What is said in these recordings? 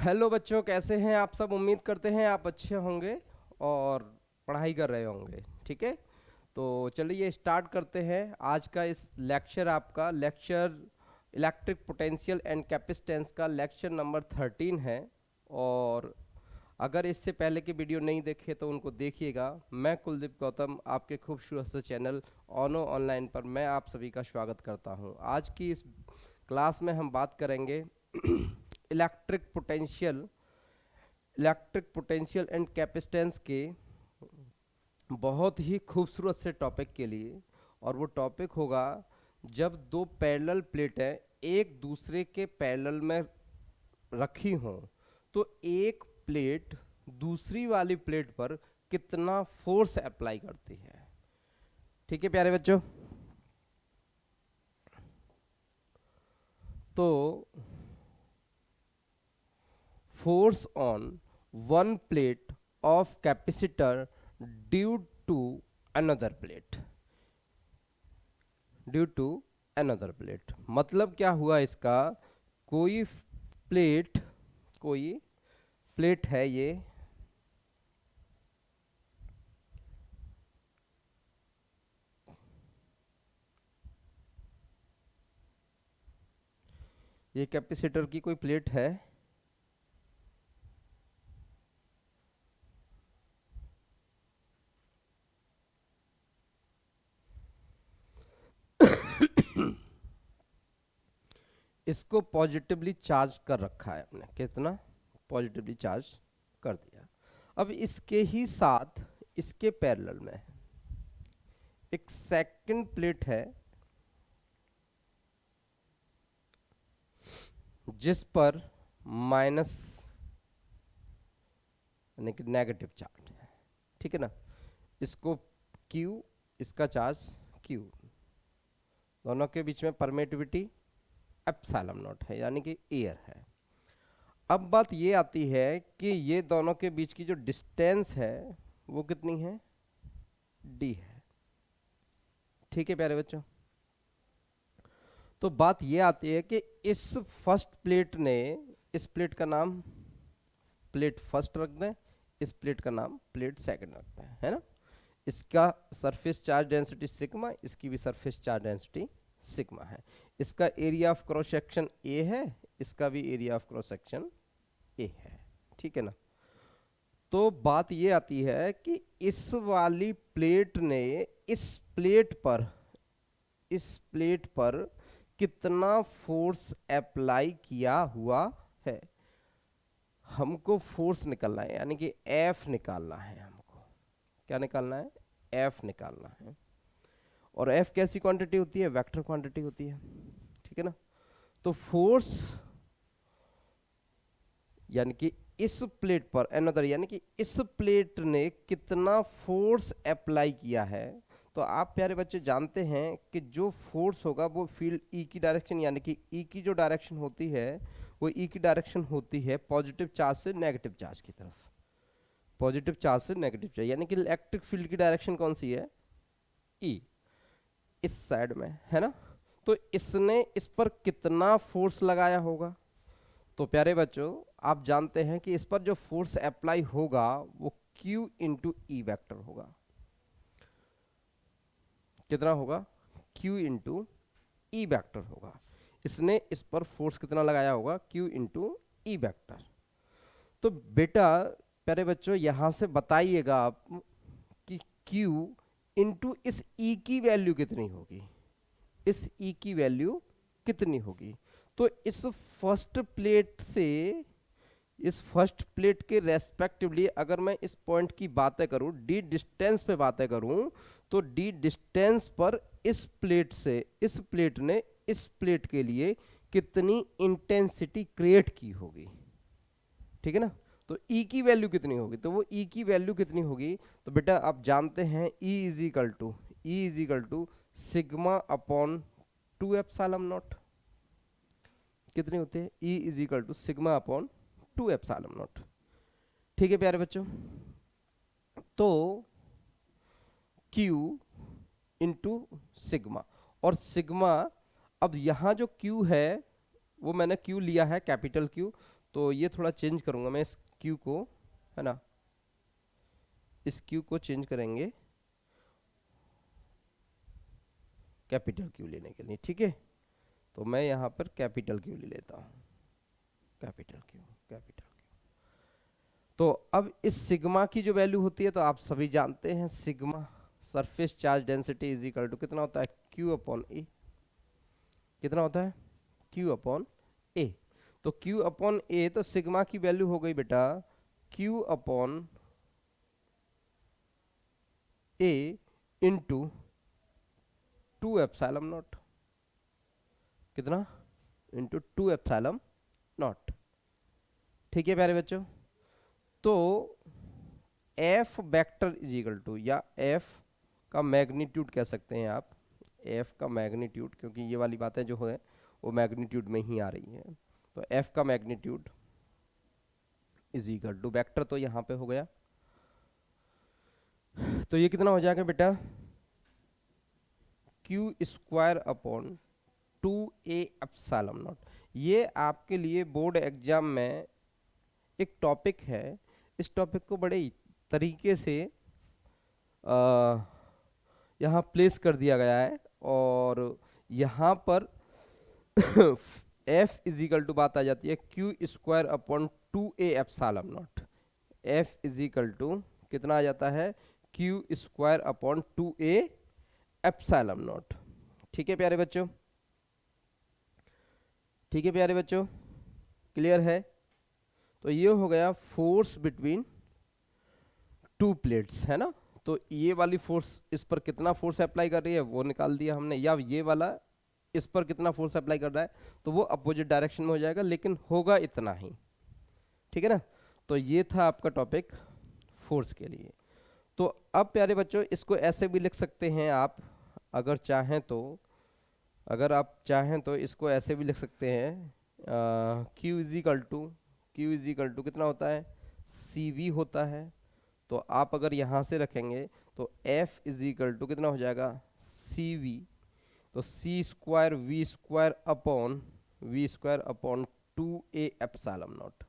Hello बच्चों, कैसे हैं आप सब। उम्मीद करते हैं आप अच्छे होंगे और पढ़ाई कर रहे होंगे। ठीक है, तो चलिए स्टार्ट करते हैं आज का इस लेक्चर। आपका lecture electric potential and capacitance का लेक्चर नंबर 13 है। और अगर इससे पहले की वीडियो नहीं देखे तो उनको देखिएगा। मैं कुलदीप गौतम, आपके खूबसूरत से चैनल ऑनो ऑनलाइन पर मैं आप सभी का स्वागत करता हूं। आज की इस क्लास में हम बात करेंगे इलेक्ट्रिक पोटेंशियल एंड कैपेसिटेंस के बहुत ही खूबसूरत से टॉपिक के लिए। और वो टॉपिक होगा, जब दो पैरेलल प्लेटें एक दूसरे के पैरेलल में रखी हों तो एक प्लेट दूसरी वाली प्लेट पर कितना फोर्स अप्लाई करती है। ठीक है प्यारे बच्चों, तो force on one plate of capacitor due to another plate मतलब क्या हुआ इसका। कोई प्लेट कोई प्लेट है, ये कैपेसिटर की कोई प्लेट है। इसको पॉजिटिवली चार्ज कर रखा है आपने। कितना पॉजिटिवली चार्ज कर दिया। अब इसके ही साथ इसके पैरेलल में एक सेकंड प्लेट है जिस पर माइनस यानी कि नेगेटिव चार्ज है। ठीक है ना, इसको Q, इसका चार्ज Q, दोनों के बीच में परमिटिविटी एप्सिलॉन नॉट है यानी कि एयर है। अब बात ये आती है कि ये दोनों के बीच की जो डिस्टेंस है वो कितनी है, D है। ठीक है प्यारे बच्चों, तो बात ये आती है कि इस फर्स्ट प्लेट ने, इस प्लेट का नाम प्लेट फर्स्ट रख दें, इस प्लेट का नाम प्लेट सेकंड रखते हैं, है ना। इसका सरफेस चार्ज डेंसिटी सिग्मा, इसकी भी सरफेस चार्ज डेंसिटी सिग्मा है। इसका area of cross section A है, इसका भी area of cross section A है। ठीक है ना, तो बात ये आती है कि इस वाली प्लेट ने इस प्लेट पर कितना फोर्स अप्लाई किया हुआ है। हमको फोर्स निकालना है यानी कि F निकालना है। हमको क्या निकालना है, F निकालना है। और F कैसी क्वांटिटी होती है, वेक्टर क्वांटिटी होती है। ठीक है ना, तो फोर्स यानी कि इस प्लेट पर अनदर यानी कि इस प्लेट ने कितना फोर्स अप्लाई किया है। तो आप प्यारे बच्चे जानते हैं कि जो फोर्स होगा वो फील्ड ई की डायरेक्शन यानी कि ई की जो डायरेक्शन होती है वो ई की डायरेक्शन होती है पॉजिटिव चार्ज से नेगेटिव चार्ज की तरफ। पॉजिटिव चार्ज से नेगेटिव चार्ज यानी कि इलेक्ट्रिक फील्ड की डायरेक्शन कौन सी है, ई, इस साइड में, है ना। तो इसने इस पर कितना फोर्स लगाया होगा। तो प्यारे बच्चों, आप जानते हैं कि इस पर जो फोर्स अप्लाई होगा वो Q इंटू ई वैक्टर होगा। कितना होगा, Q इंटू ई वैक्टर होगा। इसने इस पर फोर्स कितना लगाया होगा, Q इंटू ई वैक्टर। तो बेटा प्यारे बच्चों, यहां से बताइएगा आप कि Q इंटू इस E की वैल्यू कितनी होगी, इस E की वैल्यू कितनी होगी। तो इस फर्स्ट प्लेट से इस फर्स्ट प्लेट के रेस्पेक्टिवली अगर मैं इस पॉइंट की बातें करूं, D डिस्टेंस पे बातें करूं, तो D डिस्टेंस पर इस प्लेट से इस प्लेट ने इस प्लेट के लिए कितनी इंटेंसिटी क्रिएट की होगी। ठीक है ना, तो E की वैल्यू कितनी होगी, तो वो E की वैल्यू कितनी होगी। तो बेटा आप जानते हैं E is equal to sigma upon 2 epsilon naught. कितनी होती है, E is equal to sigma upon 2 epsilon naught. ठीक है प्यारे बच्चों, तो Q इंटू सिग्मा, और सिग्मा, अब यहाँ जो Q है वो मैंने Q लिया है कैपिटल Q, तो ये थोड़ा चेंज करूँगा मैं इस क्यू को, है ना, इस क्यू को चेंज करेंगे कैपिटल क्यू लेने के लिए, ठीक है। तो मैं यहाँ पर कैपिटल क्यू ले लेता हूँ, कैपिटल क्यू, कैपिटल क्यू। तो अब इस सिग्मा की जो वैल्यू होती है तो आप सभी जानते हैं, sigma surface charge density is equal to कितना होता है, क्यू अपॉन ए। कितना होता है, क्यू अपॉन ए। तो क्यू अपॉन ए, तो सिग्मा की वैल्यू हो गई बेटा Q upon A into 2 epsilon naught. कितना, इंटू 2 एप्सिलॉन नॉट, ठीक है प्यारे बच्चों। तो F vector is equal to, या एफ का मैग्नीट्यूड कह सकते हैं आप, एफ का मैग्नीट्यूड, क्योंकि ये वाली बातें जो है वो मैग्नीट्यूड में ही आ रही हैं। तो एफ का magnitude is equal to, vector तो यहाँ पे हो गया, तो ये कितना हो जाएगा बेटा, Q square upon 2a epsilon not. ये आपके लिए बोर्ड एग्जाम में एक टॉपिक है, इस टॉपिक को बड़े तरीके से यहाँ प्लेस कर दिया गया है, और यहाँ पर f इज इक्वल टू बात आ जाती है Q square upon 2a epsilon naught. f is equal to कितना आ जाता है, Q square upon 2a epsilon naught. ठीक है प्यारे बच्चों, ठीक है प्यारे बच्चों, क्लियर है। तो ये हो गया फोर्स बिटवीन टू प्लेट्स, है ना। तो ये वाली फोर्स इस पर कितना फोर्स अप्लाई कर रही है वो निकाल दिया हमने, या ये वाला इस पर कितना फोर्स अप्लाई कर रहा है, तो वो अपोजिट डायरेक्शन में हो जाएगा, लेकिन होगा इतना ही, ठीक है ना। तो ये था आपका टॉपिक फोर्स के लिए। तो अब प्यारे बच्चों इसको ऐसे भी लिख सकते हैं आप, अगर चाहें तो, अगर आप चाहें तो इसको ऐसे भी लिख सकते हैं, Q इज इक्वल टू कितना होता है, CV होता है। तो आप अगर यहाँ से रखेंगे तो F इज इक्वल टू कितना हो जाएगा, CV। तो C square V square upon 2a epsilon naught,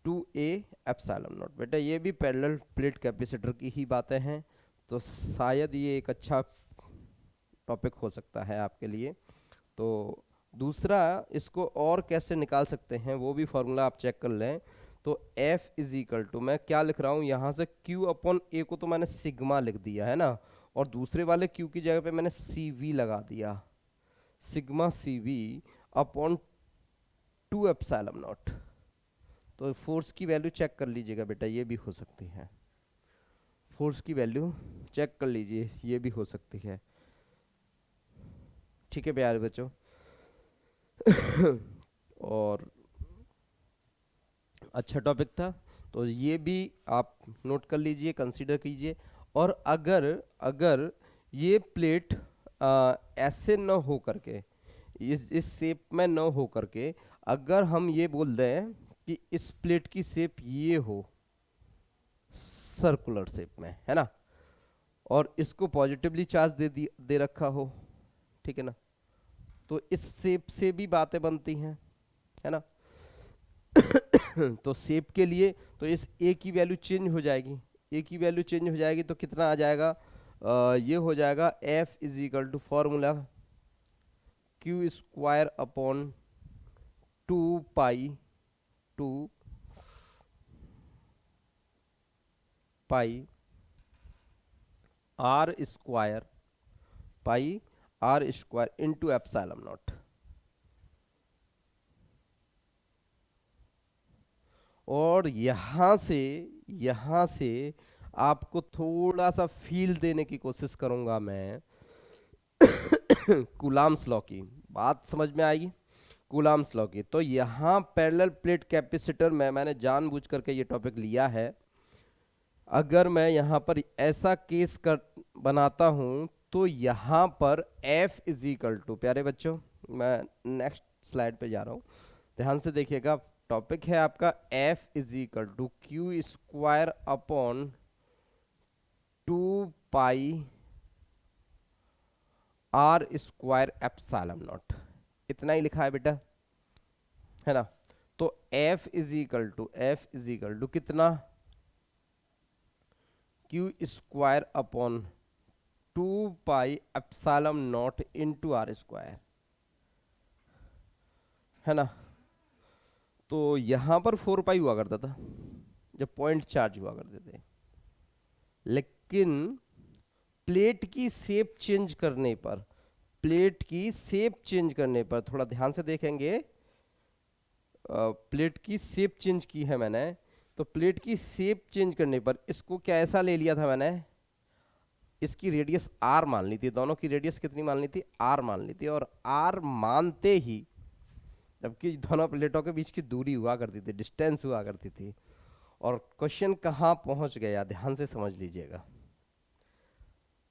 2a epsilon naught. बेटा ये भी पैरेलल प्लेट कैपेसिटर की ही बातें हैं, तो शायद ये एक अच्छा टॉपिक हो सकता है आपके लिए। तो दूसरा, इसको और कैसे निकाल सकते हैं वो भी फॉर्मूला आप चेक कर लें। तो F इज इक्वल टू, मैं क्या लिख रहा हूँ यहाँ से, Q अपॉन A को तो मैंने सिग्मा लिख दिया है ना, और दूसरे वाले Q की जगह पे मैंने CV लगा दिया, sigma CV upon 2 epsilon naught. तो फोर्स की वैल्यू चेक कर लीजिएगा बेटा, ये भी हो सकती है, फोर्स की वैल्यू चेक कर लीजिए, ये भी हो सकती है, ठीक है प्यारे बच्चों। और अच्छा टॉपिक था, तो ये भी आप नोट कर लीजिए, कंसीडर कीजिए। और अगर अगर ये प्लेट ऐसे न हो करके, इस शेप में न हो करके, अगर हम ये बोल दें कि इस प्लेट की शेप ये हो, सर्कुलर शेप में, है ना, और इसको पॉजिटिवली चार्ज दे रखा हो, ठीक है ना, तो इस शेप से भी बातें बनती हैं, है ना। तो शेप के लिए तो इस ए की वैल्यू चेंज हो जाएगी, ए की वैल्यू चेंज हो जाएगी, तो कितना आ जाएगा, ये हो जाएगा F is equal to formula Q square upon 2 pi R square into epsilon naught. और यहाँ से आपको थोड़ा सा फील देने की कोशिश करूंगा मैं, कूलाम्स लॉ की बात समझ में आएगी, कूलाम्स लॉ की। तो यहाँ पैरेलल प्लेट कैपेसिटर में मैंने जानबूझ करके ये टॉपिक लिया है। अगर मैं यहाँ पर ऐसा केस कर बनाता हूँ, तो यहाँ पर F इज इक्वल टू, प्यारे बच्चों मैं नेक्स्ट स्लाइड पे जा रहा हूँ, ध्यान से देखिएगा। टॉपिक है आपका F is equal to Q square upon 2 pi R square epsilon naught, इतना ही लिखा है बेटा, है ना। तो F इज इक्वल टू कितना, Q square upon 2 pi epsilon naught into R square, है ना। तो यहां पर 4 पाई हुआ करता था जब पॉइंट चार्ज हुआ करते थे, लेकिन प्लेट की शेप चेंज करने पर, प्लेट की शेप चेंज करने पर, थोड़ा ध्यान से देखेंगे, प्लेट की शेप चेंज की है मैंने, तो प्लेट की शेप चेंज करने पर इसको क्या ऐसा ले लिया था मैंने, इसकी रेडियस आर मान ली थी, दोनों की रेडियस कितनी मान ली थी, आर मान ली थी, और आर मानते ही, जबकि दोनों प्लेटों के बीच की दूरी हुआ करती थी, डिस्टेंस हुआ करती थी, और क्वेश्चन कहाँ पहुंच गया ध्यान से समझ लीजिएगा।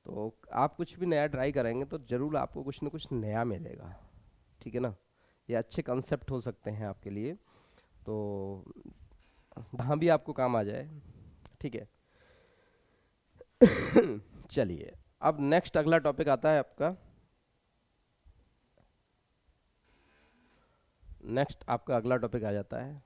तो आप कुछ भी नया ट्राई करेंगे तो जरूर आपको कुछ ना कुछ नया मिलेगा, ठीक है ना। ये अच्छे कंसेप्ट हो सकते हैं आपके लिए, तो जहाँ भी आपको काम आ जाए, ठीक है। चलिए, अब नेक्स्ट अगला टॉपिक आता है आपका, नेक्स्ट आपका अगला टॉपिक आ जाता है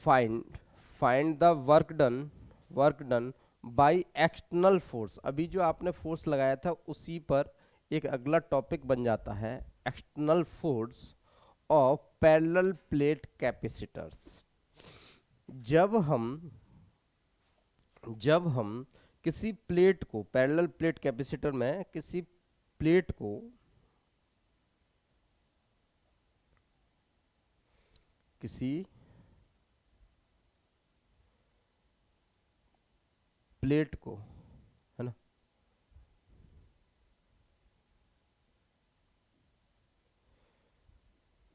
find find the work done by external force. अभी जो आपने फोर्स लगाया था उसी पर एक अगला टॉपिक बन जाता है, external force of parallel plate capacitors. जब हम किसी प्लेट को, पैरेलल प्लेट कैपेसिटर में किसी प्लेट को किसी प्लेट को, है ना,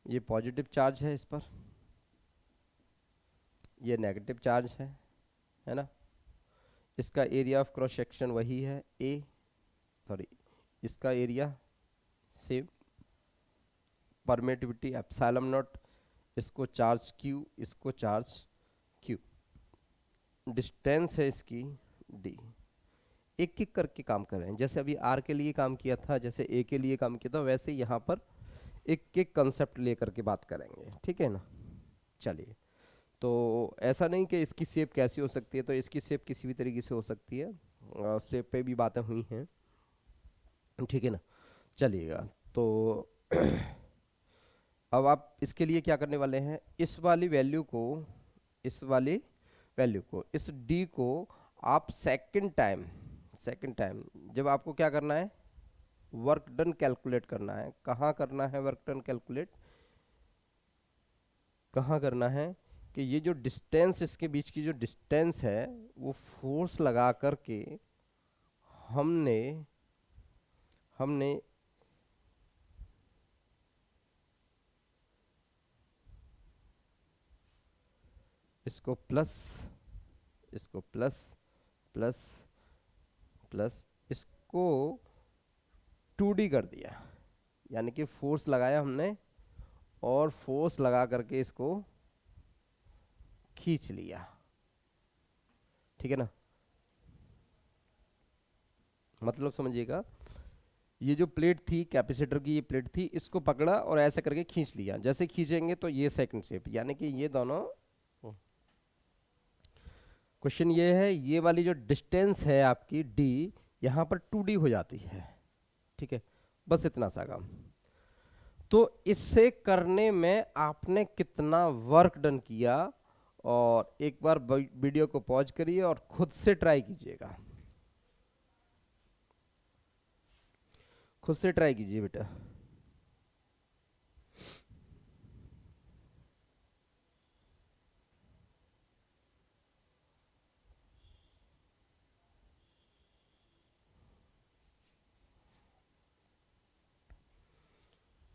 ये पॉजिटिव चार्ज है इस पर, ये नेगेटिव चार्ज है ना। इसका एरिया ऑफ क्रॉस सेक्शन वही है ए, सॉरी, इसका area same, permittivity epsilon not, इसको चार्ज क्यू, इसको चार्ज क्यू, डिस्टेंस है इसकी डी। एक एक करके काम कर रहे हैं, जैसे अभी आर के लिए काम किया था, जैसे ए के लिए काम किया था, वैसे यहाँ पर एक एक कंसेप्ट लेकर के बात करेंगे, ठीक है ना। चलिए, तो ऐसा नहीं कि इसकी शेप कैसी हो सकती है, तो इसकी शेप किसी भी तरीके से हो सकती है, शेप पे भी बातें हुई हैं, ठीक है ना। चलिएगा, तो अब आप इसके लिए क्या करने वाले हैं, इस वाली वैल्यू को, इस वाली वैल्यू को, इस डी को आप सेकंड टाइम जब आपको क्या करना है, वर्क डन कैलकुलेट करना है। कहाँ करना है वर्क डन कैलकुलेट, कहाँ करना है कि ये जो डिस्टेंस, इसके बीच की जो डिस्टेंस है, वो फोर्स लगा करके हमने हमने इसको प्लस, इसको प्लस प्लस प्लस, इसको 2D कर दिया, यानी कि फोर्स लगाया हमने और फोर्स लगा करके इसको खींच लिया, ठीक है ना। मतलब समझिएगा, ये जो प्लेट थी कैपेसिटर की, ये प्लेट थी, इसको पकड़ा और ऐसे करके खींच लिया, जैसे खींचेंगे तो ये सेकंड शेप, यानी कि ये दोनों, क्वेश्चन ये है, ये वाली जो डिस्टेंस है आपकी डी, यहाँ पर 2D हो जाती है, ठीक है। बस इतना सा काम। तो इससे करने में आपने कितना वर्क डन किया, और एक बार वीडियो को पॉज करिए और खुद से ट्राई कीजिएगा, खुद से ट्राई कीजिए बेटा।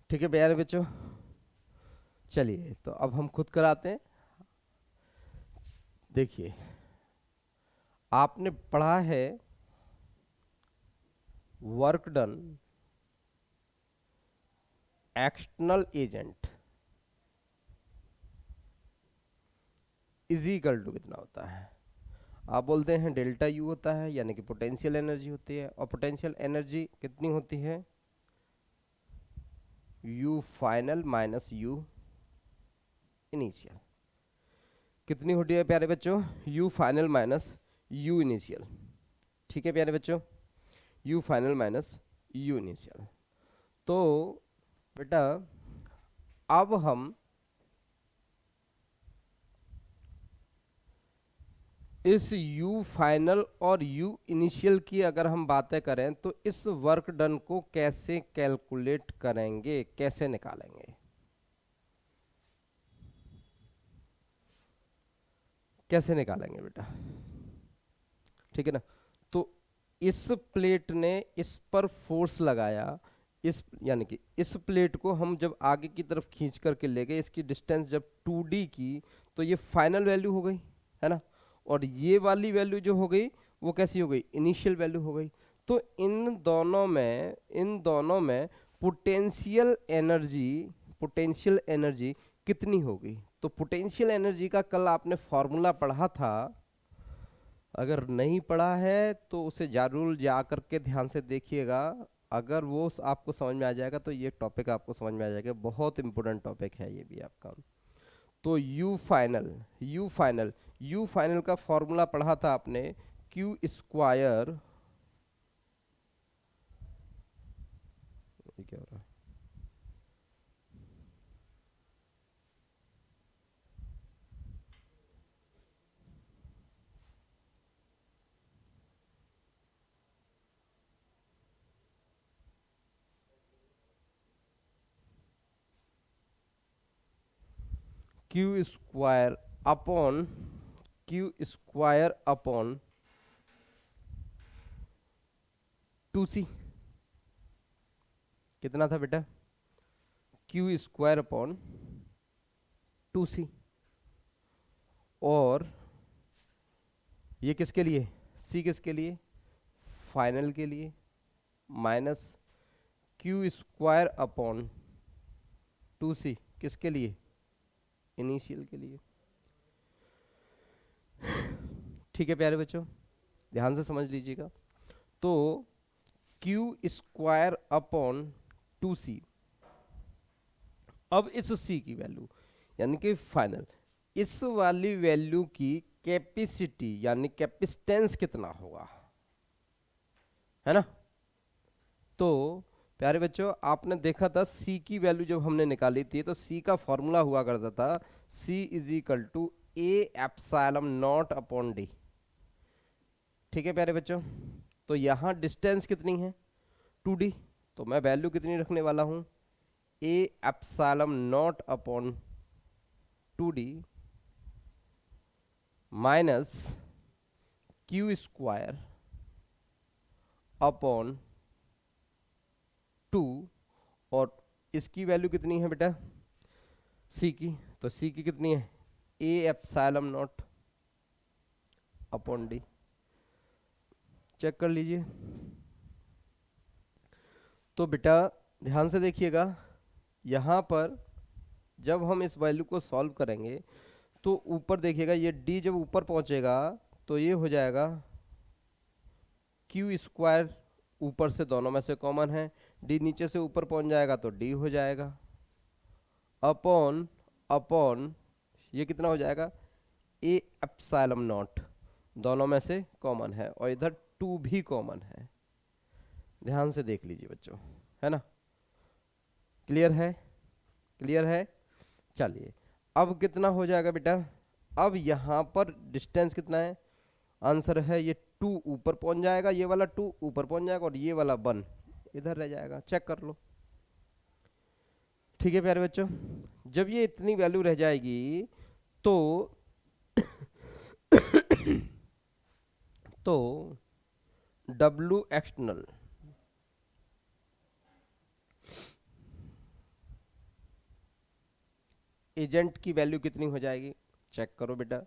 ठीक है प्यारे बच्चों, चलिए तो अब हम खुद कराते हैं। देखिए, आपने पढ़ा है work done external agent is equal to कितना होता है, आप बोलते हैं डेल्टा यू होता है, यानी कि पोटेंशियल एनर्जी होती है, और पोटेंशियल एनर्जी कितनी होती है, you final minus you initial. कितनी होती है प्यारे बच्चों? You final minus you initial. ठीक है प्यारे बच्चों, you final minus you initial. तो बेटा अब हम इस u फाइनल और u इनिशियल की अगर हम बातें करें तो इस वर्क डन को कैसे कैलकुलेट करेंगे, कैसे निकालेंगे, कैसे निकालेंगे बेटा? ठीक है ना। तो इस प्लेट ने इस पर फोर्स लगाया, इस यानी कि इस प्लेट को हम जब आगे की तरफ खींच करके ले गए, इसकी डिस्टेंस जब 2d की, तो ये फाइनल वैल्यू हो गई, है ना। और ये वाली वैल्यू जो हो गई वो कैसी हो गई? इनिशियल वैल्यू हो गई। तो इन दोनों में पोटेंशियल एनर्जी कितनी होगी? तो पोटेंशियल एनर्जी का कल आपने फॉर्मूला पढ़ा था, अगर नहीं पढ़ा है तो उसे जरूर जा करके ध्यान से देखिएगा। अगर वो आपको समझ में आ जाएगा तो ये टॉपिक आपको समझ में आ जाएगा, बहुत इंपॉर्टेंट टॉपिक है ये भी आपका। तो यू फाइनल का फॉर्मूला पढ़ा था आपने, क्यू स्क्वायर, क्या हो रहा है, क्यू स्क्वायर अपॉन 2c। कितना था बेटा? Q square upon 2c। और ये किसके लिए? c किसके लिए? फाइनल के लिए। Minus Q square upon 2c किसके लिए? इनिशियल के लिए। ठीक है प्यारे बच्चों, ध्यान से समझ लीजिएगा। तो क्यू स्क्वायर अपॉन 2c, अब इस c की वैल्यू यानी कि फाइनल, इस वाली वैल्यू की कैपेसिटी यानी कैपेसिटेंस कितना होगा, है ना। तो प्यारे बच्चों आपने देखा था c की वैल्यू जब हमने निकाली थी तो c का फॉर्मूला हुआ करता था c is equal to A epsilon naught upon D. ठीक है प्यारे बच्चों, तो यहाँ डिस्टेंस कितनी है? 2d। तो मैं वैल्यू कितनी रखने वाला हूँ? ए epsilon naught upon 2d minus Q square upon 2, और इसकी वैल्यू कितनी है बेटा? c की, तो c की कितनी है? A epsilon naught upon D. Check कर लीजिए। तो बेटा ध्यान से देखिएगा, यहाँ पर जब हम इस वैल्यू को सॉल्व करेंगे तो ऊपर देखिएगा, ये d जब ऊपर पहुँचेगा तो ये हो जाएगा क्यू स्क्वायर, ऊपर से दोनों में से कॉमन है, d नीचे से ऊपर पहुँच जाएगा तो d हो जाएगा, अपॉन ये कितना हो जाएगा? ए एप्सिलॉन नॉट, दोनों में से कॉमन है और इधर 2 भी कॉमन है। ध्यान से देख लीजिए बच्चों, है ना। क्लियर है? क्लियर है। चलिए अब कितना हो जाएगा बेटा? अब यहाँ पर डिस्टेंस कितना है? आंसर है ये 2 ऊपर पहुंच जाएगा, ये वाला 2 ऊपर पहुंच जाएगा और ये वाला 1 इधर रह जाएगा। चेक कर लो। ठीक है प्यारे बच्चों, जब ये इतनी वैल्यू रह जाएगी तो तो W एक्सटर्नल एजेंट की वैल्यू कितनी हो जाएगी? चेक करो बेटा।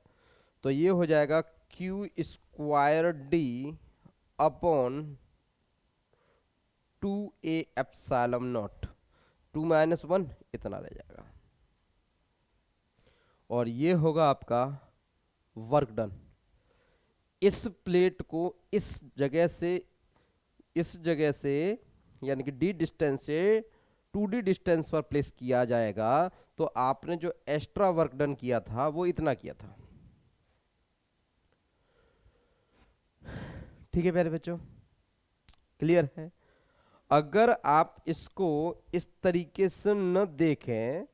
तो ये हो जाएगा Q square D upon 2a epsilon not, 2 minus 1 इतना रह जाएगा, और ये होगा आपका वर्क डन। इस प्लेट को इस जगह से यानी कि d डिस्टेंस से 2D डिस्टेंस पर प्लेस किया जाएगा तो आपने जो एक्स्ट्रा वर्क डन किया था वो इतना किया था। ठीक है प्यारे बच्चों, क्लियर है? अगर आप इसको इस तरीके से न देखें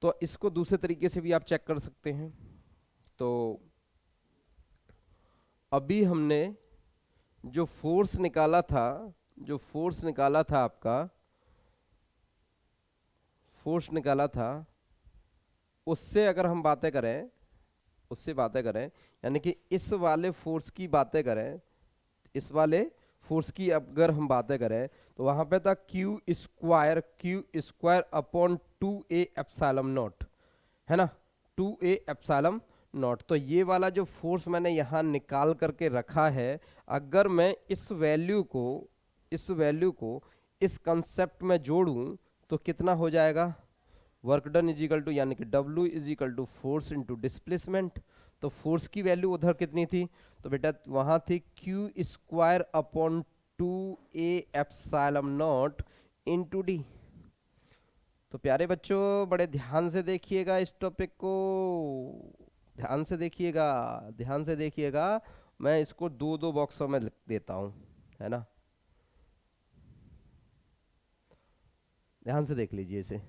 तो इसको दूसरे तरीके से भी आप चेक कर सकते हैं। तो अभी हमने जो फोर्स निकाला था, जो फोर्स निकाला था आपका, फोर्स निकाला था, उससे अगर हम बातें करें, उससे बातें करें, यानी कि इस वाले फोर्स की बातें करें, इस वाले फोर्स की अगर हम बातें करें तो वहां पे था Q square upon 2a epsilon naught, है ना, 2a एप्सिलॉन नॉट। तो ये वाला जो फोर्स मैंने यहाँ निकाल करके रखा है, अगर मैं इस वैल्यू को इस कंसेप्ट में जोड़ूं तो कितना हो जाएगा? Work done is equal to, यानी कि W is equal to force into displacement. तो फोर्स की वैल्यू उधर कितनी थी? तो बेटा वहां थी Q square upon 2a epsilon naught into D. तो प्यारे बच्चों बड़े ध्यान से देखिएगा इस टॉपिक को, ध्यान से देखिएगा, ध्यान से देखिएगा। मैं इसको दो दो बॉक्सों में लिख देता हूं, है ना, ध्यान से देख लीजिए इसे।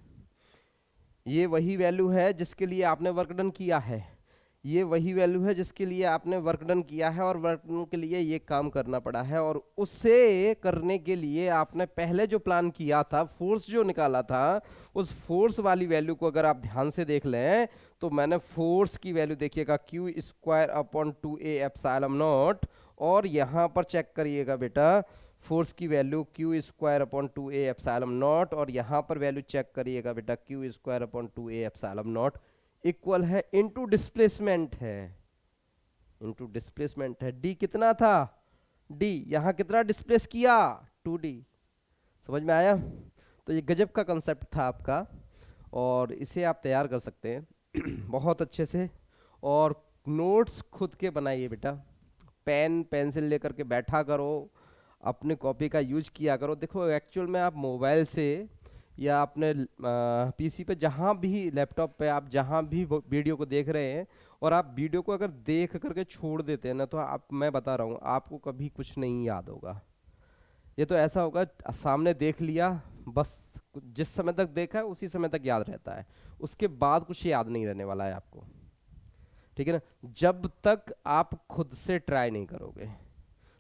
ये वही वैल्यू है जिसके लिए आपने वर्क डन किया है, ये वही वैल्यू है जिसके लिए आपने वर्क डन किया है और वर्क डन के लिए ये काम करना पड़ा है। और उससे करने के लिए आपने पहले जो प्लान किया था, फोर्स जो निकाला था, उस फोर्स वाली वैल्यू को अगर आप ध्यान से देख लें तो मैंने फोर्स की वैल्यू देखिएगा Q square upon 2a epsilon naught, और यहाँ पर चेक करिएगा बेटा फोर्स की value Q square upon 2a epsilon naught, और यहाँ पर वैल्यू चेक करिएगा बेटा Q square upon 2a epsilon not equal है इनटू डिस्प्लेसमेंट है, इनटू डिस्प्लेसमेंट है। डी कितना था? डी यहाँ कितना डिस्प्लेस किया? 2D। समझ में आया? तो ये गजब का कंसेप्ट था आपका, और इसे आप तैयार कर सकते हैं बहुत अच्छे से। और नोट्स खुद के बनाइए बेटा, पेन पेंसिल लेकर के बैठा करो, अपने कॉपी का यूज किया करो। देखो एक्चुअल में आप मोबाइल से या अपने पीसी पे, जहाँ भी लैपटॉप पे आप जहाँ भी वीडियो को देख रहे हैं, और आप वीडियो को अगर देख करके छोड़ देते हैं ना, तो आप, मैं बता रहा हूँ आपको कभी कुछ नहीं याद होगा। ये तो ऐसा होगा सामने देख लिया, बस जिस समय तक देखा है उसी समय तक याद रहता है, उसके बाद कुछ याद नहीं रहने वाला है आपको, ठीक है ना, जब तक आप खुद से ट्राई नहीं करोगे।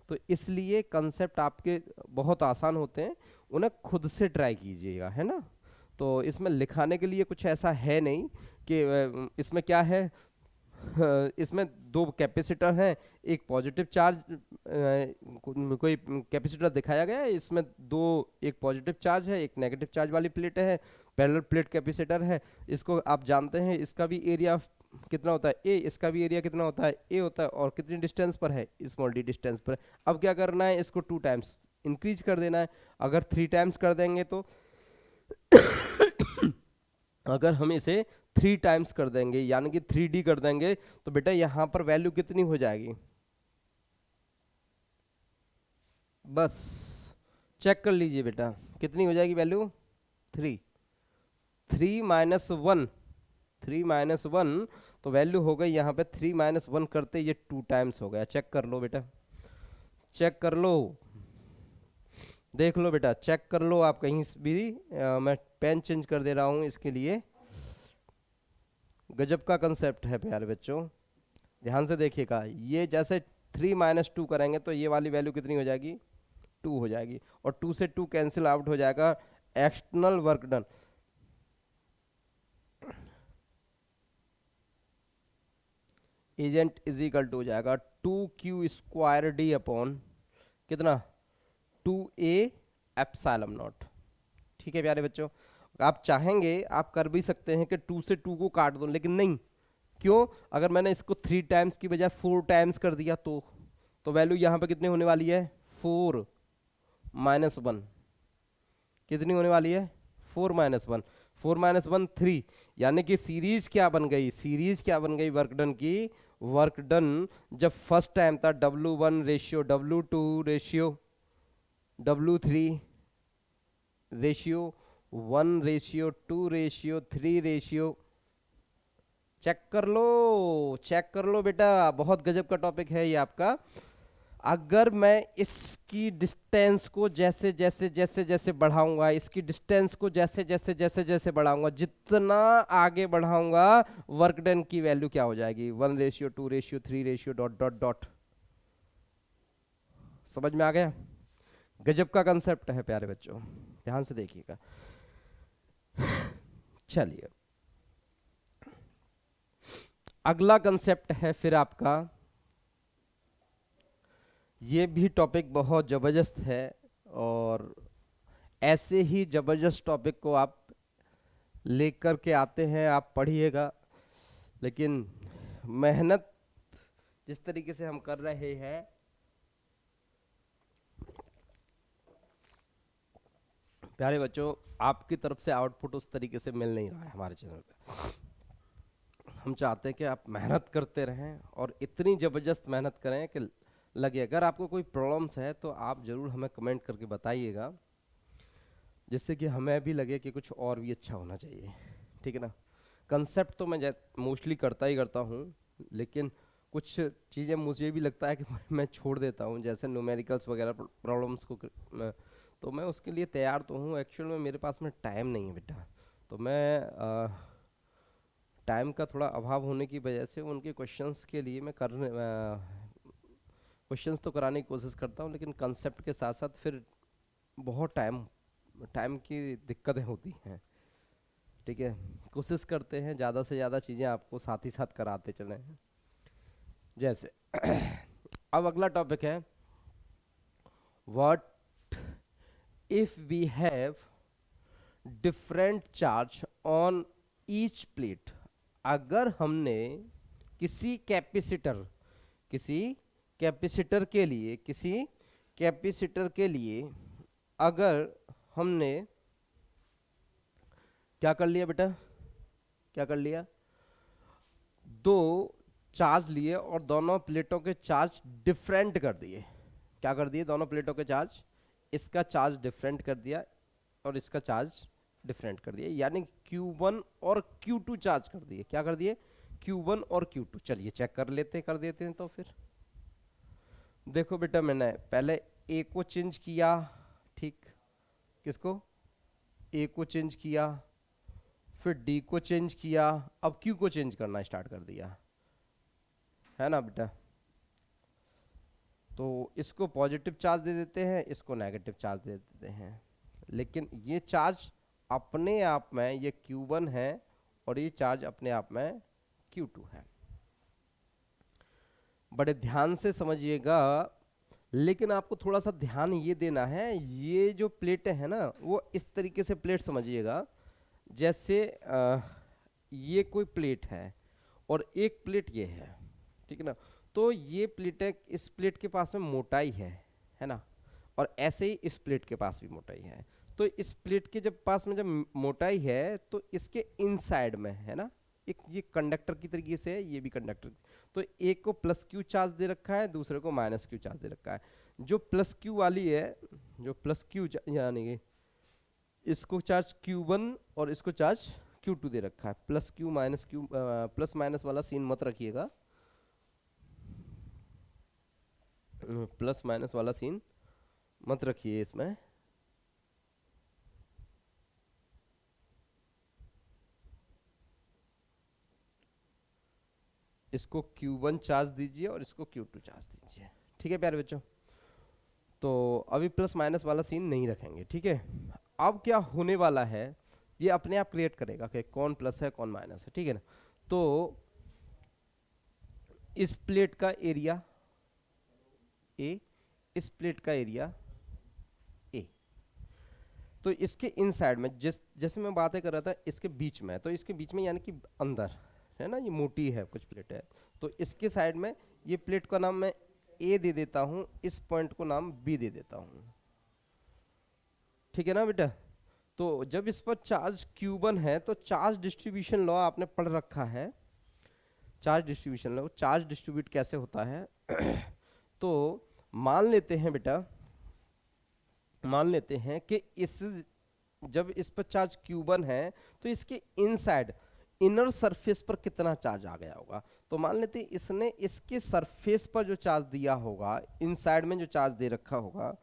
तो इसलिए कंसेप्ट आपके बहुत आसान होते हैं, उन्हें खुद से ट्राई कीजिएगा, है ना। तो इसमें लिखाने के लिए कुछ ऐसा है नहीं कि इसमें क्या है, इसमें दो कैपेसिटर हैं, एक पॉजिटिव चार्ज, कोई कैपेसिटर दिखाया गया है, इसमें दो, एक पॉजिटिव चार्ज है, एक नेगेटिव चार्ज वाली प्लेट है, पैरेलल प्लेट कैपेसिटर है। इसको आप जानते हैं, इसका भी एरिया कितना होता है ए, इसका भी एरिया कितना होता है ए होता है, और कितनी डिस्टेंस पर है, स्मॉल डी डिस्टेंस पर। अब क्या करना है, इसको 2 टाइम्स इंक्रीज कर देना है। अगर 3 टाइम्स कर देंगे तो अगर हम इसे 3 टाइम्स कर देंगे यानी कि 3D कर देंगे, तो बेटा यहां पर वैल्यू कितनी हो जाएगी, बस चेक कर लीजिए बेटा, कितनी हो जाएगी वैल्यू? 3। 3 माइनस 1, 3 माइनस 1, तो वैल्यू हो गई यहाँ पे 3 माइनस 1 करते ये 2 टाइम्स हो गया। चेक कर लो बेटा, चेक कर लो, देख लो बेटा, चेक कर लो आप कहीं भी। मैं पेन चेंज कर दे रहा हूँ इसके लिए। गजब का कंसेप्ट है प्यारे बच्चों, ध्यान से देखिएगा। ये जैसे 3 माइनस 2 करेंगे तो ये वाली वैल्यू कितनी हो जाएगी? 2 हो जाएगी, और 2 से 2 कैंसिल आउट हो जाएगा। External work done agent is equal to हो जाएगा 2q स्क्वायर डी अपॉन कितना? 2a epsilon naught. ठीक है प्यारे बच्चों, आप चाहेंगे आप कर भी सकते हैं कि 2 से 2 को काट दो, लेकिन नहीं। क्यों? अगर मैंने इसको 3 टाइम्स की बजाय 4 टाइम्स कर दिया तो वैल्यू यहाँ पे कितनी होने वाली है? 4 माइनस 1। कितनी होने वाली है? 4 माइनस 1। 4 माइनस 1 3, यानी कि सीरीज क्या बन गई? सीरीज क्या बन गई वर्क डन की? वर्क डन जब फर्स्ट टाइम था W1 ratio W2 ratio W3 ratio 1:2:3 check कर लो, चेक कर लो बेटा, बहुत गजब का टॉपिक है ये आपका। अगर मैं इसकी डिस्टेंस को जैसे जैसे जैसे जैसे बढ़ाऊंगा, इसकी डिस्टेंस को जैसे जैसे जैसे जैसे बढ़ाऊंगा, जितना आगे बढ़ाऊंगा, वर्क डन की वैल्यू क्या हो जाएगी, 1:2:3 डॉट डॉट डॉट। समझ में आ गया? गजब का कंसेप्ट है प्यारे बच्चों, ध्यान से देखिएगा। चलिए अगला कंसेप्ट है फिर आपका, ये भी टॉपिक बहुत ज़बरदस्त है, और ऐसे ही ज़बरदस्त टॉपिक को आप लेकर के आते हैं, आप पढ़िएगा। लेकिन मेहनत जिस तरीके से हम कर रहे हैं, प्यारे बच्चों, आपकी तरफ से आउटपुट उस तरीके से मिल नहीं रहा है हमारे चैनल पे। हम चाहते हैं कि आप मेहनत करते रहें, और इतनी ज़बरदस्त मेहनत करें कि लगे। अगर आपको कोई प्रॉब्लम्स है तो आप ज़रूर हमें कमेंट करके बताइएगा, जिससे कि हमें भी लगे कि कुछ और भी अच्छा होना चाहिए, ठीक है ना। कंसेप्ट तो मैं मोस्टली करता ही करता हूँ, लेकिन कुछ चीज़ें मुझे भी लगता है कि मैं छोड़ देता हूँ, जैसे न्यूमेरिकल्स वगैरह प्रॉब्लम्स को तो मैं उसके लिए तैयार तो हूँ, एक्चुअल में मेरे पास में टाइम नहीं है बेटा। तो मैं टाइम का थोड़ा अभाव होने की वजह से उनके क्वेश्चंस के लिए मैं क्वेश्चंस तो कराने की कोशिश करता हूँ, लेकिन कंसेप्ट के साथ साथ फिर बहुत टाइम की दिक्कतें होती हैं, ठीक है। कोशिश करते हैं ज़्यादा से ज़्यादा चीज़ें आपको साथ ही साथ कराते चले हैं, जैसे अब अगला टॉपिक है, what if we have different charge on each plate. अगर हमने किसी कैपेसिटर के लिए अगर हमने क्या कर लिया बेटा, क्या कर लिया, दो चार्ज लिए और दोनों प्लेटों के चार्ज डिफरेंट कर दिए। क्या कर दिए, दोनों प्लेटों के चार्ज, इसका चार्ज डिफरेंट कर दिया और इसका चार्ज डिफरेंट कर दिया, यानी Q1 और Q2 चार्ज कर दिए। क्या कर दिए, Q1 और Q2। चलिए चेक कर देते हैं। तो फिर देखो बेटा, मैंने पहले A को चेंज किया, ठीक, किसको, A को चेंज किया, फिर D को चेंज किया, अब Q को चेंज करना स्टार्ट कर दिया, है ना बेटा। तो इसको पॉजिटिव चार्ज दे देते हैं, इसको नेगेटिव चार्ज दे देते हैं, लेकिन ये चार्ज अपने आप में ये Q1 है और ये चार्ज अपने आप में Q2 है। बड़े ध्यान से समझिएगा, लेकिन आपको थोड़ा सा ध्यान ये देना है, ये जो प्लेटें हैं ना, वो इस तरीके से प्लेट समझिएगा, जैसे ये कोई प्लेट है और एक प्लेट ये है, ठीक है ना। तो ये प्लेटें, इस प्लेट के पास में मोटाई है ना, और ऐसे ही इस प्लेट के पास भी मोटाई है। तो इस प्लेट के जब पास में जब मोटाई है, तो इसके इनसाइड में है ना, एक ये कंडक्टर की तरीके से है, ये भी कंडक्टर। तो एक को प्लस क्यू चार्ज दे रखा है, दूसरे को माइनस क्यू चार्ज दे रखा है। जो प्लस क्यू वाली है, जो प्लस क्यू यानी कि इसको चार्ज Q1 और इसको चार्ज Q2 दे रखा है। Plus Q minus Q, plus minus वाला सीन मत रखिएगा, प्लस माइनस वाला सीन मत रखिए इसमें। इसको Q1 चार्ज दीजिए और इसको Q2 चार्ज दीजिए, ठीक है प्यारे बच्चों। तो अभी प्लस माइनस वाला सीन नहीं रखेंगे, ठीक है। अब क्या होने वाला है, ये अपने आप क्रिएट करेगा कि कौन प्लस है कौन माइनस है, ठीक है ना। तो इस प्लेट का एरिया ए, इस प्लेट का एरिया ए, तो इसके इनसाइड में जैसे मैं बातें कर रहा था, इसके बीच में, तो इसके बीच में यानी कि अंदर है ना, ये मोटी है कुछ प्लेट है, तो इसके साइड में ये प्लेट का नाम मैं ए दे देता हूं, इस पॉइंट को नाम बी दे देता हूं, ठीक है ना बेटा। तो जब इस पर चार्ज Q1 है, तो चार्ज डिस्ट्रीब्यूशन लॉ आपने पढ़ रखा है, charge distribution law, charge distribute कैसे होता है। तो मान लेते हैं बेटा, मान लेते हैं कि जब इस पर चार्ज Q1 है तो इसके इनसाइड इनर सरफेस पर कितना चार्ज आ गया होगा। तो मान लेते हैं इसने इसके सरफेस पर जो चार्ज दिया होगा, इनसाइड में जो चार्ज दे रखा होगा,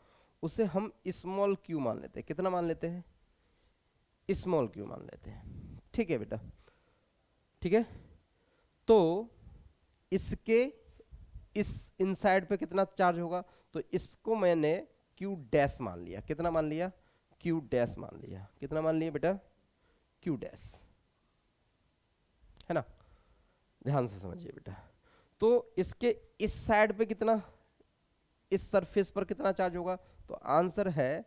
उसे हम स्मॉल q मान लेते हैं। कितना मान लेते हैं? स्मॉल q मान लेते हैं। ठीक है बेटा, ठीक है। तो इसके इस इनसाइड पे कितना चार्ज होगा, तो इसको मैंने q डैश मान लिया। कितना मान लिया? q डैश मान लिया। कितना मान लिया बेटा? q डैश, है ना। ध्यान से समझिए बेटा। तो इसके इस साइड पे कितना, इस सरफेस पर कितना चार्ज होगा, तो आंसर है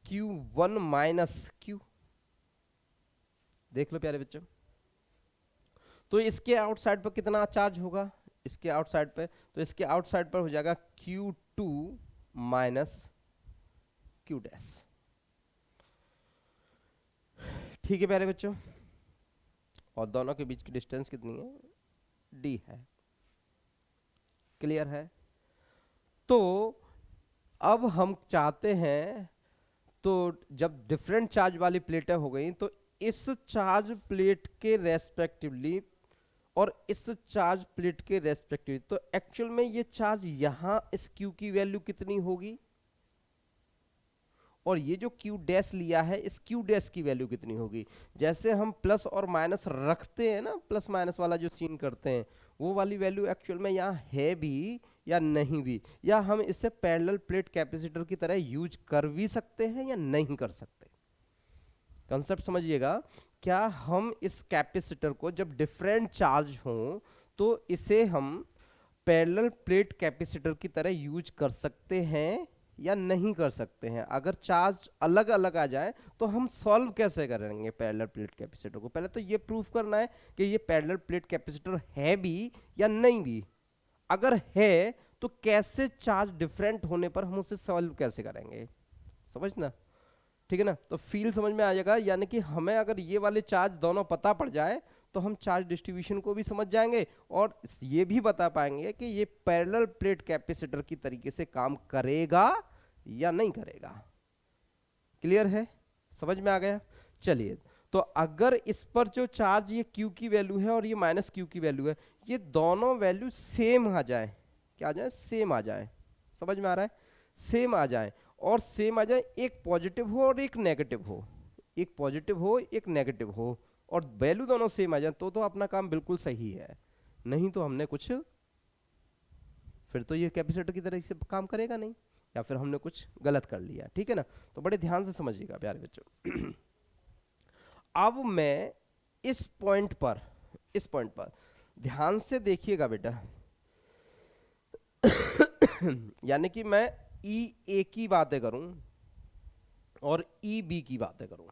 Q1 माइनस Q। देख लो प्यारे बच्चों। तो इसके आउटसाइड पर कितना चार्ज होगा, इसके आउटसाइड पे, तो इसके आउटसाइड पर हो जाएगा Q2 माइनस Q डैश। ठीक है प्यारे बच्चों, और दोनों के बीच की डिस्टेंस कितनी है? D है। क्लियर है। तो अब हम चाहते हैं, तो जब डिफरेंट चार्ज वाली प्लेटें हो गई, तो इस चार्ज प्लेट के रेस्पेक्टिवली और इस चार्ज प्लेट के रेस्पेक्टिवली, तो एक्चुअल में ये चार्ज यहां इस Q की वैल्यू कितनी होगी, और ये जो Q डैश लिया है इस Q डैश की वैल्यू कितनी होगी। जैसे हम प्लस और माइनस रखते हैं ना, प्लस माइनस वाला जो सीन करते हैं, वो वाली वैल्यू एक्चुअल में यहाँ है भी या नहीं भी, या हम इसे पैरेलल प्लेट कैपेसिटर की तरह यूज कर भी सकते हैं या नहीं कर सकते। कंसेप्ट समझिएगा। क्या हम इस कैपेसिटर को जब डिफरेंट चार्ज हो, तो इसे हम पैरेलल प्लेट कैपेसिटर की तरह यूज कर सकते हैं या नहीं कर सकते हैं। अगर चार्ज अलग अलग आ जाए तो हम सॉल्व कैसे करेंगे पैरेलल प्लेट कैपेसिटर को? पहले तो ये प्रूफ करना है कि ये पैरेलल प्लेट कैपेसिटर है भी या नहीं भी। अगर है तो कैसे चार्ज डिफरेंट होने पर हम उसे सॉल्व कैसे करेंगे, समझना। ठीक है ना। तो फील समझ में आ जाएगा। यानी कि हमें अगर ये वाले चार्ज दोनों पता पड़ जाए तो हम चार्ज डिस्ट्रीब्यूशन को भी समझ जाएंगे और ये भी बता पाएंगे कि ये पैरेलल प्लेट कैपेसिटर की तरीके से काम करेगा या नहीं करेगा। क्लियर है, समझ में आ गया। चलिए, तो अगर इस पर जो चार्ज ये Q की वैल्यू है और ये माइनस Q की वैल्यू है, ये दोनों वैल्यू सेम आ जाए, क्या आ जाए? सेम आ जाए। समझ में आ रहा है? सेम आ जाए, और सेम आ जाए, एक पॉजिटिव हो और एक नेगेटिव हो, एक पॉजिटिव हो एक नेगेटिव हो, और वैल्यू दोनों सेम आ जाए, तो अपना काम बिल्कुल सही है। नहीं तो हमने कुछ, फिर तो ये कैपेसिटर की तरह से काम करेगा नहीं, या फिर हमने कुछ गलत कर लिया। ठीक है ना। तो बड़े ध्यान से समझिएगा प्यारे बच्चों। अब मैं इस पॉइंट पर ध्यान से देखिएगा बेटा। यानी कि मैं E A की बातें करूं और EB की बातें करूं।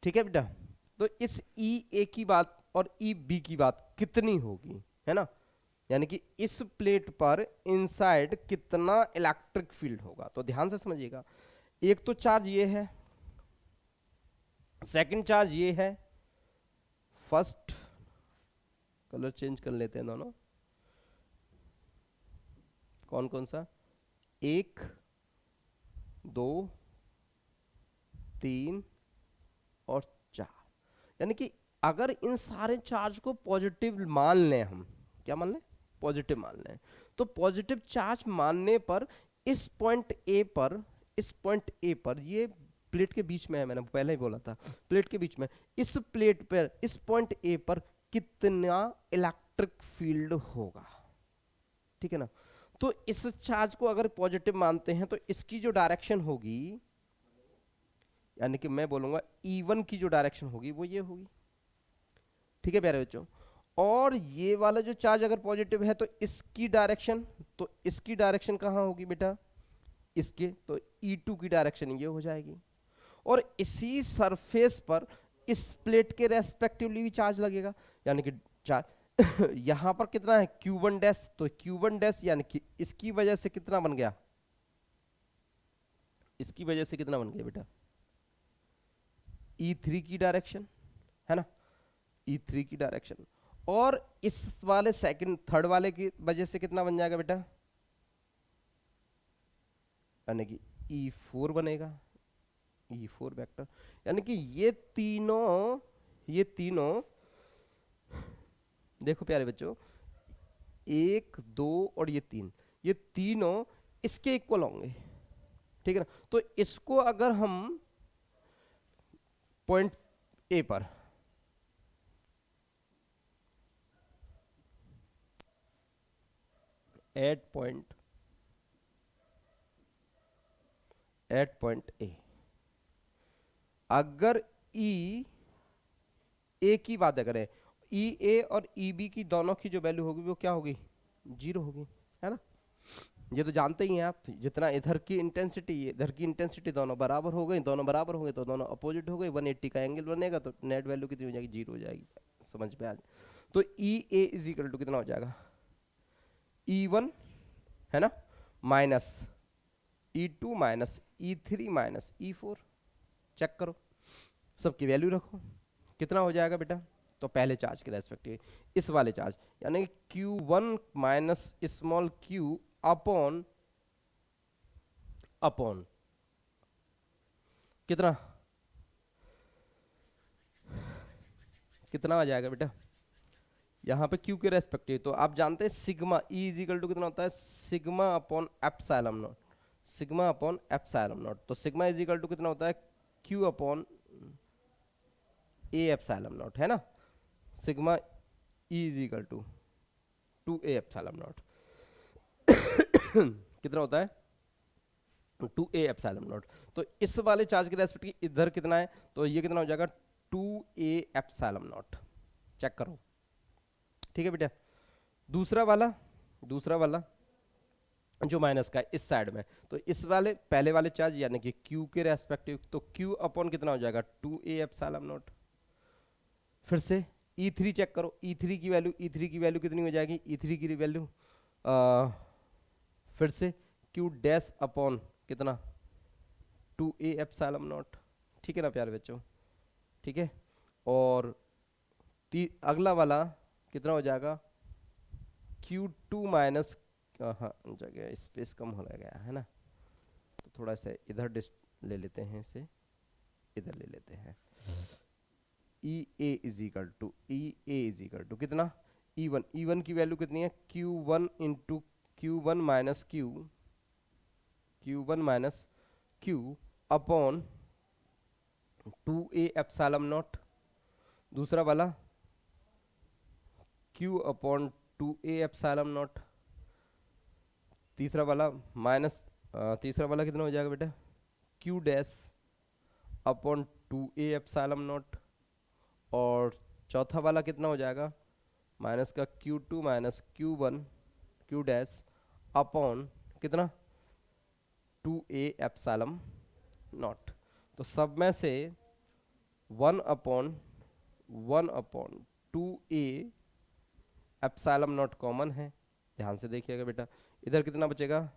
ठीक है बेटा। तो इस EA की बात और EB की बात कितनी होगी, है ना। यानी कि इस प्लेट पर इनसाइड कितना इलेक्ट्रिक फील्ड होगा। तो ध्यान से समझिएगा। एक तो चार्ज ये है, सेकंड चार्ज ये है। फर्स्ट कलर चेंज कर लेते हैं दोनों। कौन कौन सा? 1 2 3 और 4। यानी कि अगर इन सारे चार्ज को पॉजिटिव मान लें, हम क्या मान लें? पॉजिटिव मान लें। तो पॉजिटिव चार्ज मानने पर इस पॉइंट ए पर ये प्लेट के बीच में है, मैंने पहले ही बोला था, प्लेट के बीच में, इस प्लेट पर, इस पॉइंट ए पर कितना इलेक्ट्रिक फील्ड होगा। ठीक है ना। तो इस चार्ज को अगर पॉजिटिव मानते हैं तो इसकी जो डायरेक्शन होगी, यानी कि मैं बोलूंगा E1 की जो डायरेक्शन होगी वो ये होगी। ठीक है प्यारे बच्चों। और ये वाला जो चार्ज अगर पॉजिटिव है तो इसकी डायरेक्शन, तो इसकी डायरेक्शन कहाँ होगी बेटा? इसके, तो E2 की डायरेक्शन ये हो जाएगी। और इसी सरफेस पर इस प्लेट के रेस्पेक्टिवली भी चार्ज लगेगा। यानी कि चार्ज यहां पर कितना है? Q1 dash. तो Q1 डैश यानी कि इसकी वजह से कितना बन गया? इसकी वजह से कितना बन गया बेटा? E3 की डायरेक्शन, है ना। E3 की डायरेक्शन। और इस वाले सेकंड थर्ड वाले की वजह से कितना बन जाएगा बेटा? यानी कि E4 बनेगा। E4 वेक्टर, यानी कि ये तीनों देखो प्यारे बच्चों, 1 2 और ये तीनों इसके इक्वल होंगे, ठीक है ना। तो इसको अगर हम पॉइंट ए पर एट पॉइंट ए, अगर ई ए की बात करें, ई ए और ई बी की दोनों की जो वैल्यू होगी वो क्या होगी, 0 होगी, है ना। ये तो जानते ही हैं आप, जितना इधर की इंटेंसिटी इधर की इंटेंसिटी दोनों बराबर हो गई, दोनों बराबर हो गए तो दोनों अपोजिट हो गए, 180 का एंगल बनेगा तो नेट वैल्यू कितनी हो जाएगी, 0 हो जाएगी। समझ में आ जाए तो ई ए इज इक्वल टू कितना हो जाएगा, E1 है ना, minus E2 minus E3 minus E4। Check करो, सबकी वैल्यू रखो, कितना हो जाएगा बेटा। तो पहले चार्ज के रेस्पेक्टिव इस वाले चार्ज, यानी Q1 minus small q upon upon कितना कितना आ जाएगा बेटा, यहाँ पे Q के रेस्पेक्टिव। तो आप जानते हैं sigma E is equal to कितना होता है, sigma upon epsilon naught, sigma upon epsilon naught. तो सिग्मा इज इक्वल टू कितना होता है, Q upon A epsilon naught, है ना। Sigma E is equal to 2a epsilon naught कितना होता है, 2a एप्सिलॉन नॉट। तो इस वाले चार्ज के रेस्पेक्ट इधर कितना है, तो ये कितना हो जाएगा, 2a एप्सिलॉन नॉट। चेक करो, ठीक है बेटा। दूसरा वाला जो माइनस का है इस साइड में, तो इस वाले पहले वाले चार्ज यानी कि Q के रेस्पेक्टिव, तो Q अपॉन कितना हो जाएगा, 2a एप्सिलॉन नॉट। फिर से E3 चेक करो, E3 की वैल्यू कितनी हो जाएगी, E3 की वैल्यू फिर से Q डैश अपॉन कितना, 2a एप्सिलॉन नॉट, ठीक है ना प्यारे बच्चों, ठीक है। और अगला वाला कितना हो जाएगा, Q2 माइनस, हाँ जगह स्पेस कम हो गया है ना, तो थोड़ा सा इधर ले लेते हैं, इसे इधर ले लेते हैं। ई ए इज इक्वल टू कितना, E1 की वैल्यू कितनी है, Q1 into Q1 minus Q upon 2a epsilon not. दूसरा वाला Q upon 2a epsilon not. तीसरा वाला कितना हो जाएगा बेटा, Q dash upon 2a epsilon naught. और चौथा वाला कितना हो जाएगा, माइनस का Q2 minus Q1 Q dash upon कितना, 2a एप्सिलॉन नॉट। तो सब में से 1 upon 2a epsilon naught common है, ध्यान से देखिएगा बेटा। इधर कितना बचेगा,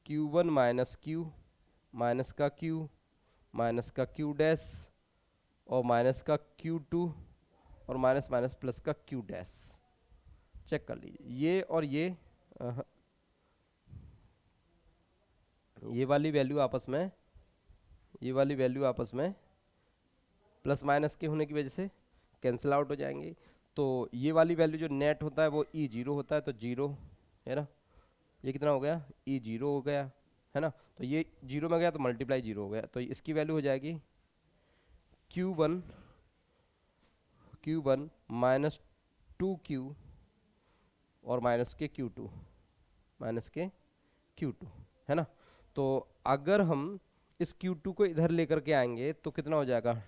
Q1 माइनस Q माइनस का Q माइनस का Q डैश और माइनस का Q2 और माइनस माइनस प्लस का Q डैश। चेक कर लीजिए, ये और ये वाली वैल्यू आपस में प्लस माइनस के होने की वजह से कैंसिल आउट हो जाएंगे। तो ये वाली वैल्यू जो नेट होता है वो E0 होता है, तो 0 है ना, ये कितना हो गया, E0 हो गया, है ना। तो ये 0 में गया तो मल्टीप्लाई 0 हो गया, तो इसकी वैल्यू हो जाएगी Q1 माइनस 2Q और माइनस के Q2, है ना। तो अगर हम इस Q2 को इधर लेकर के आएंगे तो कितना हो जाएगा,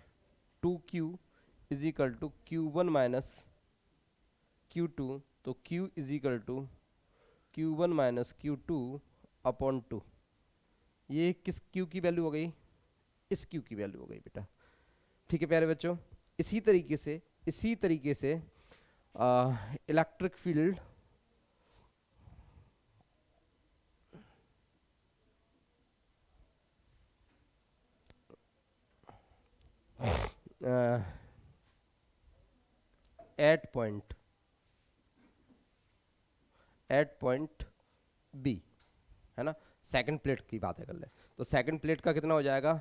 2Q is equal to Q1 minus Q2, तो Q is equal to Q1 minus Q2 upon 2। ये किस Q की वैल्यू हो गई, इस Q की वैल्यू हो गई बेटा, ठीक है प्यारे बच्चों। इसी तरीके से electric field at point B, है ना। सेकंड प्लेट की बात कर ले, तो सेकंड प्लेट का कितना हो जाएगा,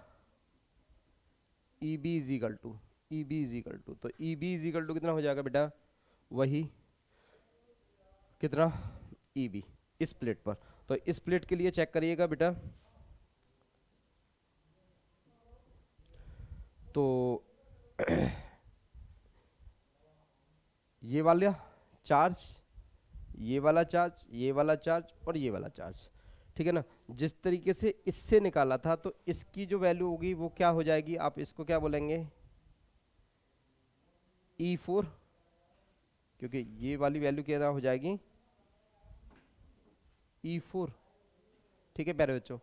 E B is equal to, E B is equal to, तो E B is equal to कितना हो जाएगा बेटा, वही कितना, ई बी इस प्लेट पर। तो इस प्लेट के लिए चेक करिएगा बेटा, तो ये वाला चार्ज, ये वाला चार्ज, ये वाला चार्ज और ये वाला चार्ज, ठीक है ना। जिस तरीके से इससे निकाला था तो इसकी जो वैल्यू होगी वो क्या हो जाएगी, आप इसको क्या बोलेंगे, E4, क्योंकि ये वाली वैल्यू क्या हो जाएगी, E4, ठीक है प्यारे बच्चों।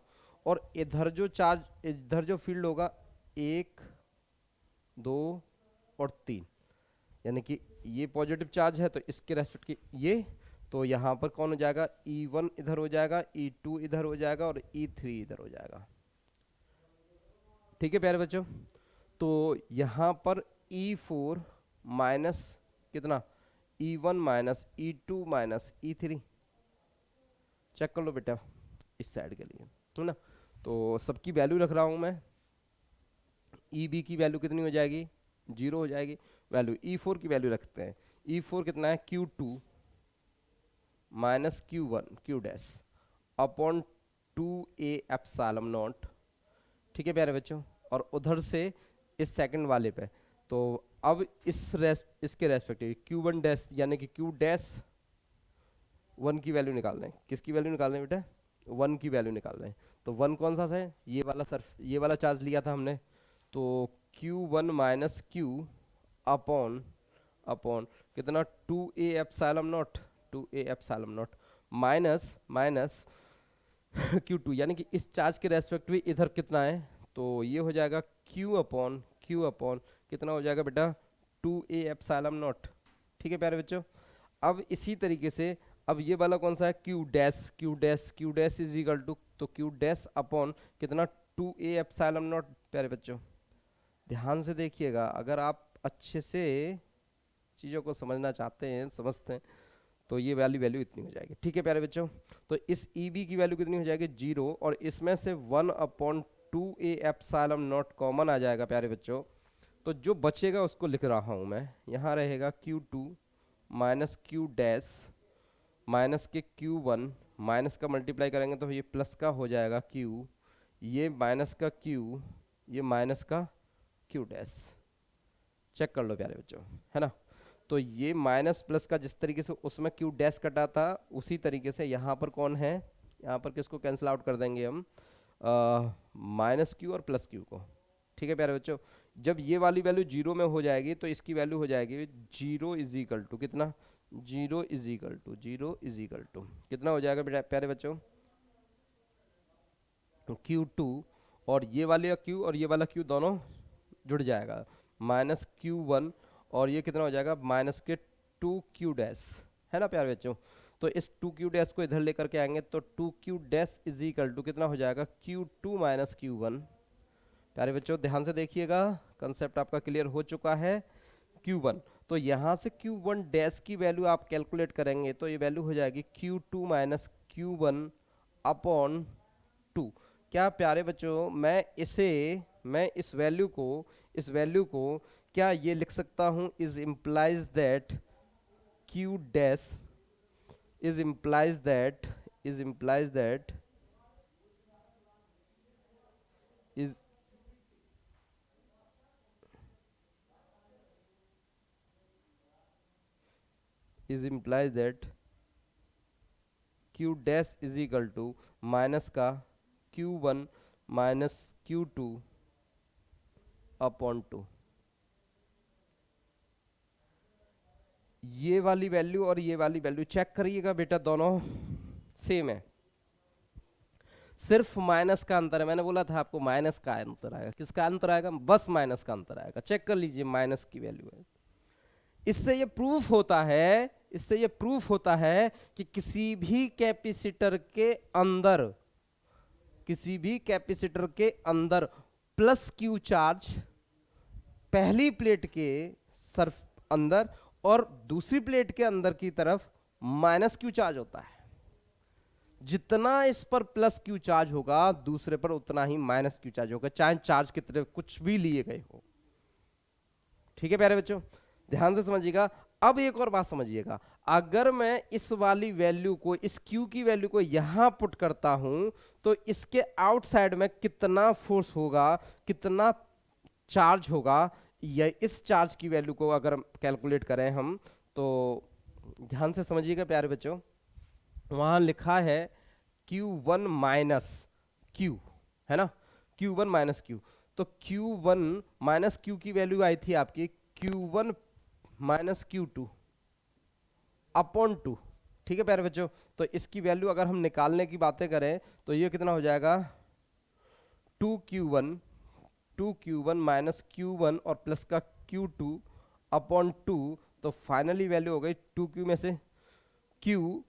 और इधर जो चार्ज, इधर जो फील्ड होगा 1 2 और 3, यानी कि ये पॉजिटिव चार्ज है तो इसके रेस्पेक्ट की ये, तो यहाँ पर कौन हो जाएगा, E1 इधर हो जाएगा, E2 इधर हो जाएगा और E3 इधर हो जाएगा, ठीक है प्यारे बच्चों। तो यहाँ पर E4 माइनस कितना, E1 minus E2 minus E3, check कर लो बेटा इस साइड के लिए, है ना। तो सबकी वैल्यू रख रहा हूँ मैं, E B की वैल्यू कितनी हो जाएगी, 0 हो जाएगी। वैल्यू E4 की वैल्यू रखते हैं, E4 कितना है, Q2 minus Q1 Q dash upon 2A epsilon naught, ठीक है प्यारे बच्चों। और उधर से इस सेकंड वाले पे, तो अब इसके रेस्पेक्टिव Q1 डैश यानी कि Q डैश 1 की वैल्यू निकाल रहे हैं, किसकी वैल्यू निकाल रहे हैं बेटा, 1 की वैल्यू निकाल रहे हैं। तो 1 कौन सा है, ये वाला ये वाला चार्ज लिया था हमने, तो Q1 minus Q upon upon कितना, 2A epsilon naught, 2A epsilon not minus minus Q2, यानी कि इस चार्ज के रेस्पेक्ट में इधर कितना है, तो ये हो जाएगा Q अपॉन कितना हो जाएगा बेटा, 2A एप्सिलॉन नॉट, ठीक है प्यारे बच्चों। अब इसी तरीके से अब ये वाला कौन सा है, Q dash is equal to, तो Q डैश अपॉन कितना, 2A एप्सिलॉन नॉट। प्यारे बच्चों ध्यान से देखिएगा, अगर आप अच्छे से चीज़ों को समझना चाहते हैं, समझते हैं, तो ये वैल्यू इतनी हो जाएगी, ठीक है प्यारे बच्चों। तो इस EB की वैल्यू कितनी हो जाएगी, 0, और इसमें से 1 upon 2A epsilon naught common आ जाएगा प्यारे बच्चों। तो जो बचेगा उसको लिख रहा हूँ मैं, यहाँ रहेगा Q2 minus Q dash minus के Q1, माइनस का मल्टीप्लाई करेंगे तो ये प्लस का हो जाएगा Q, ये माइनस का Q, ये माइनस का Q डैश, चेक कर लो प्यारे बच्चों, है ना। तो ये माइनस प्लस का जिस तरीके से उसमें Q डैश कटा था, उसी तरीके से यहाँ पर कौन है, यहाँ पर किसको कैंसिल आउट कर देंगे हम, माइनस Q और प्लस Q को, ठीक है प्यारे बच्चों। जब ये वाली वैल्यू 0 में हो जाएगी तो इसकी वैल्यू हो जाएगी 0 इज इक्वल टू कितना, 0 इज इक्वल टू कितना हो जाएगा बेटा प्यारे बच्चों, Q2 और ये वाले Q और ये वाला Q दोनों जुड़ जाएगा, माइनस Q1 और ये कितना हो जाएगा, माइनस के 2Q डैश, है ना प्यारे बच्चों। तो इस 2Q डैश को इधर लेकर के आएंगे तो 2Q dash is equal to कितना हो जाएगा, Q2 माइनस Q1। प्यारे बच्चों ध्यान से देखिएगा, कंसेप्ट आपका क्लियर हो चुका है। Q1, तो यहाँ से Q1 डैश की वैल्यू आप कैलकुलेट करेंगे तो ये वैल्यू हो जाएगी Q2 माइनस Q1 अपॉन 2। क्या प्यारे बच्चों मैं इस वैल्यू को क्या ये लिख सकता हूँ, is implies that Q dash is implies that is implies that Q dash is equal to minus का Q1 माइनस Q2 अपॉन 2। ये वाली वैल्यू और ये वाली वैल्यू चेक करिएगा बेटा, दोनों सेम है, सिर्फ माइनस का अंतर है। मैंने बोला था आपको माइनस का अंतर आएगा, किसका अंतर आएगा, बस माइनस का अंतर आएगा, चेक कर लीजिए माइनस की वैल्यू है। इससे ये प्रूफ होता है कि किसी भी कैपेसिटर के अंदर प्लस Q चार्ज पहली प्लेट के सरफ अंदर और दूसरी प्लेट के अंदर की तरफ माइनस Q चार्ज होता है। जितना इस पर प्लस Q चार्ज होगा दूसरे पर उतना ही माइनस Q चार्ज होगा, चाहे चार्ज की तरफ कुछ भी लिए गए हो। ठीक है प्यारे बच्चों, ध्यान से समझिएगा। अब एक और बात समझिएगा, अगर मैं इस वाली वैल्यू को, इस Q की वैल्यू को यहां पुट करता हूं तो इसके आउटसाइड में कितना फोर्स होगा, कितना चार्ज होगा, या इस चार्ज की वैल्यू को अगर कैलकुलेट करें हम तो ध्यान से समझिएगा प्यारे बच्चों, वहां लिखा है Q1 माइनस Q, है ना, Q1 माइनस Q। तो Q1 माइनस Q की वैल्यू आई थी आपकी Q1 माइनस Q2 अपॉन 2। ठीक है प्यारे बच्चों, तो इसकी वैल्यू अगर हम निकालने की बातें करें तो ये कितना हो जाएगा 2Q1 माइनस Q1 और प्लस का Q2 अपॉन 2। तो फाइनली वैल्यू हो गई 2Q में से Q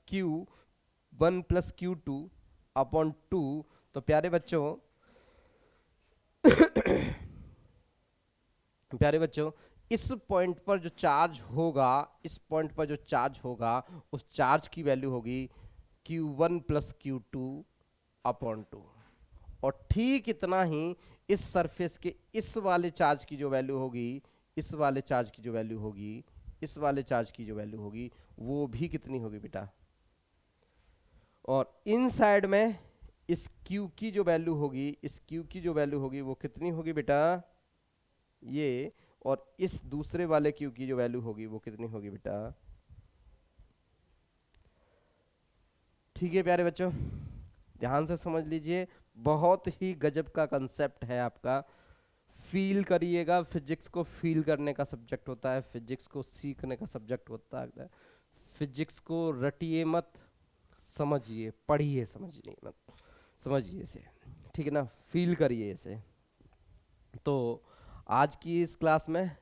Q1 plus Q2 upon 2। तो प्यारे बच्चों प्यारे बच्चों, इस पॉइंट पर जो चार्ज होगा, इस पॉइंट पर जो चार्ज होगा, उस चार्ज की वैल्यू होगी Q1 प्लस Q2 अपॉन 2। और ठीक इतना ही इस सरफेस के इस वाले चार्ज की जो वैल्यू होगी, इस वाले चार्ज की जो वैल्यू होगी, इस वाले चार्ज की जो वैल्यू होगी, वो भी कितनी होगी बेटा। और इन साइड में इस Q की जो वैल्यू होगी, इस Q की जो वैल्यू होगी वो कितनी होगी बेटा, ये। और इस दूसरे वाले Q की जो वैल्यू होगी वो कितनी होगी बेटा। ठीक है प्यारे बच्चों, ध्यान से समझ लीजिए, बहुत ही गजब का कंसेप्ट है आपका। फील करिएगा, फिजिक्स को फील करने का सब्जेक्ट होता है, फिजिक्स को सीखने का सब्जेक्ट होता है। फिजिक्स को रटिए मत, समझिए, पढ़िए, समझिए मत, समझिए इसे, ठीक है ना, फील करिए इसे। तो आज की इस क्लास में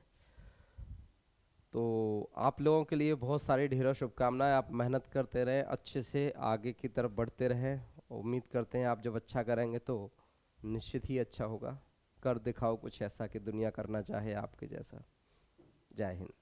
तो आप लोगों के लिए बहुत सारी ढेरों शुभकामनाएं। आप मेहनत करते रहें, अच्छे से आगे की तरफ बढ़ते रहें। उम्मीद करते हैं आप जब अच्छा करेंगे तो निश्चित ही अच्छा होगा। कर दिखाओ कुछ ऐसा कि दुनिया करना चाहे आपके जैसा। जय हिंद।